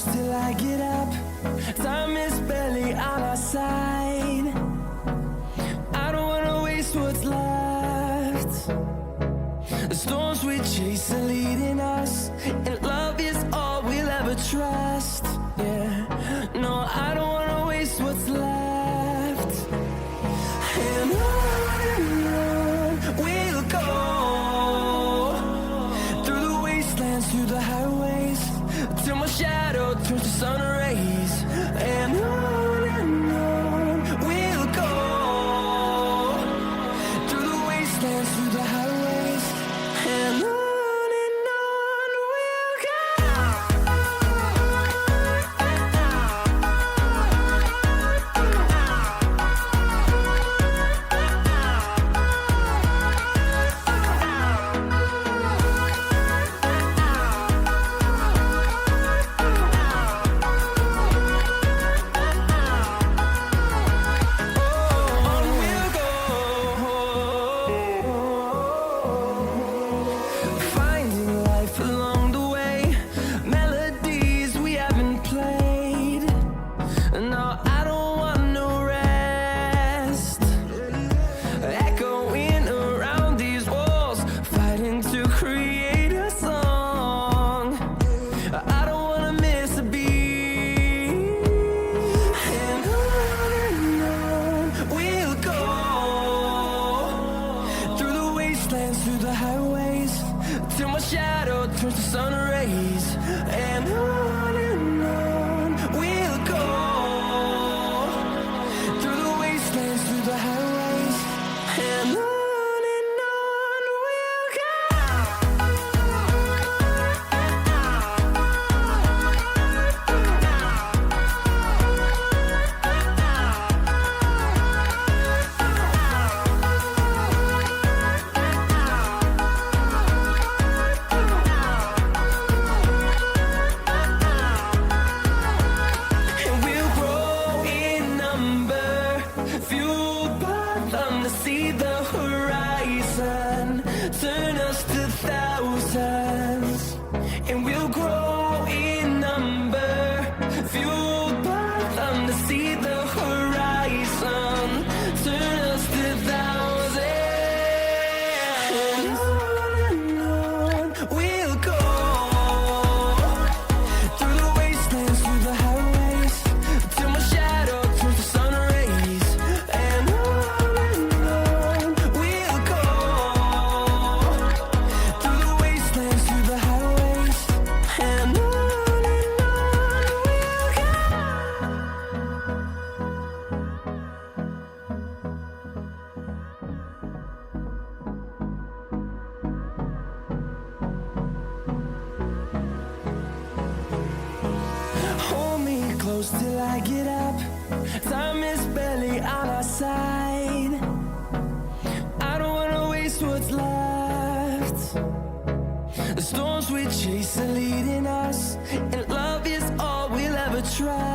close till I get up. Time is barely on our side. I don't wanna waste what's left. The storms we chase are leading us, and love is all we'll ever trust. Yeah, no, I don't wanna waste what's left. And on we'll go, through the wastelands, through the highways, till my shadow turns to sun rays. And on we'll go, through the wastelands, through the highways, and on we'll go. Through the highways, till my shadow turns to sun rays. And on we'll go, through the wastelands, through the highways, and on we'll go. Fueled by them to see the horizon, turn us to thousands, and we'll grow in number. Fueled by them to see the horizon, turn us to thousands. And on we'll go, through the wastelands, through the highways, till my shadow turns to sun rays. And on we'll go, through the wastelands, through the highways, and on we'll go. Hold me close till I get up. Time is barely on our side. I don't wanna waste what's left. The storms we chase are leading us, and love is all we'll ever try.